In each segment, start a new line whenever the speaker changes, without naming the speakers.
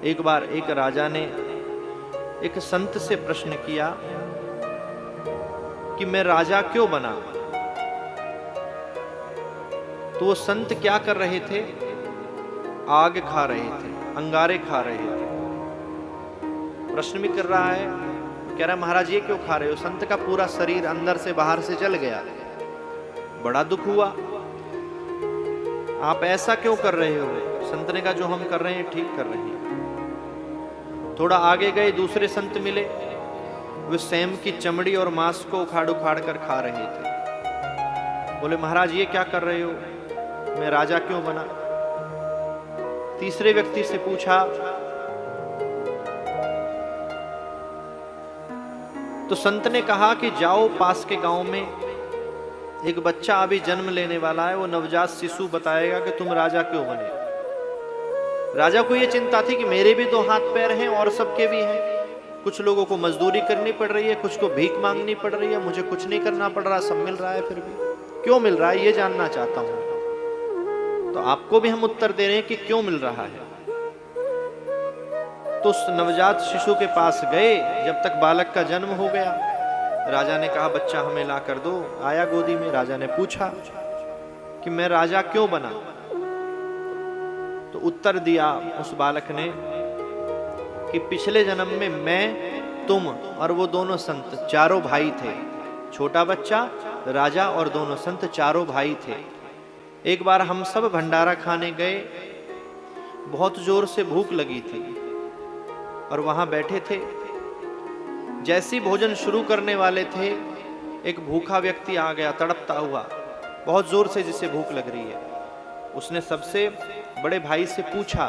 एक बार एक राजा ने एक संत से प्रश्न किया कि मैं राजा क्यों बना। तो वो संत क्या कर रहे थे? आग खा रहे थे, अंगारे खा रहे थे। प्रश्न भी कर रहा है, कह रहा महाराज ये क्यों खा रहे हो? संत का पूरा शरीर अंदर से बाहर से जल गया, बड़ा दुख हुआ। आप ऐसा क्यों कर रहे हो? संत ने कहा जो हम कर रहे हैं ठीक कर रहे हैं। थोड़ा आगे गए, दूसरे संत मिले, वे सेम की चमड़ी और मांस को उखाड़ उखाड़ कर खा रहे थे। बोले महाराज ये क्या कर रहे हो? मैं राजा क्यों बना? तीसरे व्यक्ति से पूछा तो संत ने कहा कि जाओ पास के गांव में एक बच्चा अभी जन्म लेने वाला है, वो नवजात शिशु बताएगा कि तुम राजा क्यों बने। राजा को यह चिंता थी कि मेरे भी 2 हाथ पैर हैं और सबके भी हैं। कुछ लोगों को मजदूरी करनी पड़ रही है, कुछ को भीख मांगनी पड़ रही है, मुझे कुछ नहीं करना पड़ रहा, सब मिल रहा है। फिर भी क्यों मिल रहा है ये जानना चाहता हूं। तो आपको भी हम उत्तर दे रहे हैं कि क्यों मिल रहा है। तो उस नवजात शिशु के पास गए, जब तक बालक का जन्म हो गया, राजा ने कहा बच्चा हमें ला कर दो। आया गोदी में, राजा ने पूछा कि मैं राजा क्यों बना। तो उत्तर दिया उस बालक ने कि पिछले जन्म में मैं, तुम और वो दोनों संत चारों भाई थे। छोटा बच्चा, राजा और दोनों संत चारों भाई थे। एक बार हम सब भंडारा खाने गए, बहुत जोर से भूख लगी थी और वहां बैठे थे। जैसी भोजन शुरू करने वाले थे, एक भूखा व्यक्ति आ गया तड़पता हुआ, बहुत जोर से, जिसे भूख लग रही है। उसने सबसे बड़े भाई से पूछा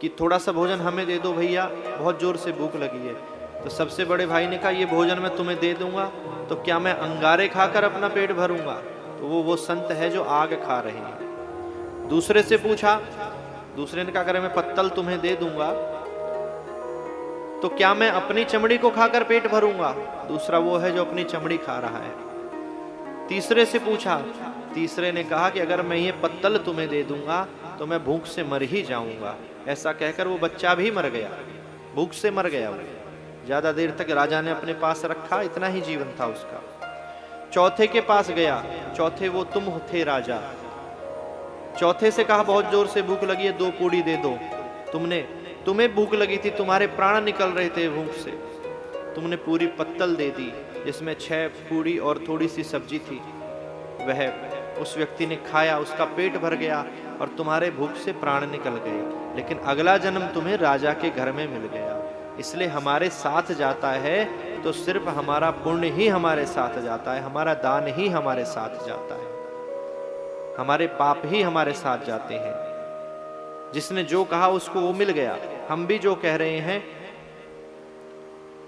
कि थोड़ा सा भोजन हमें दे दो भैया, बहुत जोर से भूख लगी है। तो सबसे बड़े भाई ने कहा ये भोजन मैं तुम्हें दे दूंगा तो क्या मैं अंगारे खाकर अपना पेट भरूंगा? तो वो संत है जो आग खा रहे हैं। दूसरे से पूछा, दूसरे ने कहा अगर मैं पत्तल तुम्हें दे दूंगा तो क्या मैं अपनी चमड़ी को खाकर पेट भरूंगा? दूसरा वो है जो अपनी चमड़ी खा रहा है। तीसरे से पूछा, तीसरे ने कहा कि अगर मैं ये पत्तल तुम्हें दे दूंगा तो मैं भूख से मर ही जाऊंगा। ऐसा कहकर वो बच्चा भी मर गया, भूख से मर गया। वो ज्यादा देर तक राजा ने अपने पास रखा, इतना ही जीवन था उसका। चौथे के पास गया, चौथे वो तुम थे राजा। चौथे से कहा बहुत जोर से भूख लगी है, 2 पूड़ी दे दो। तुम्हें भूख लगी थी, तुम्हारे प्राण निकल रहे थे भूख से, तुमने पूरी पत्तल दे दी जिसमें 6 पूड़ी और थोड़ी सी सब्जी थी। वह उस व्यक्ति ने खाया, उसका पेट भर गया और तुम्हारे भूख से प्राण निकल गए। लेकिन अगला जन्म तुम्हें राजा के घर में मिल गया। इसलिए हमारे साथ जाता है तो सिर्फ हमारा पुण्य ही हमारे साथ जाता है, हमारा दान ही हमारे साथ जाता है, हमारे पाप ही हमारे साथ जाते हैं। जिसने जो कहा उसको वो मिल गया। हम भी जो कह रहे हैं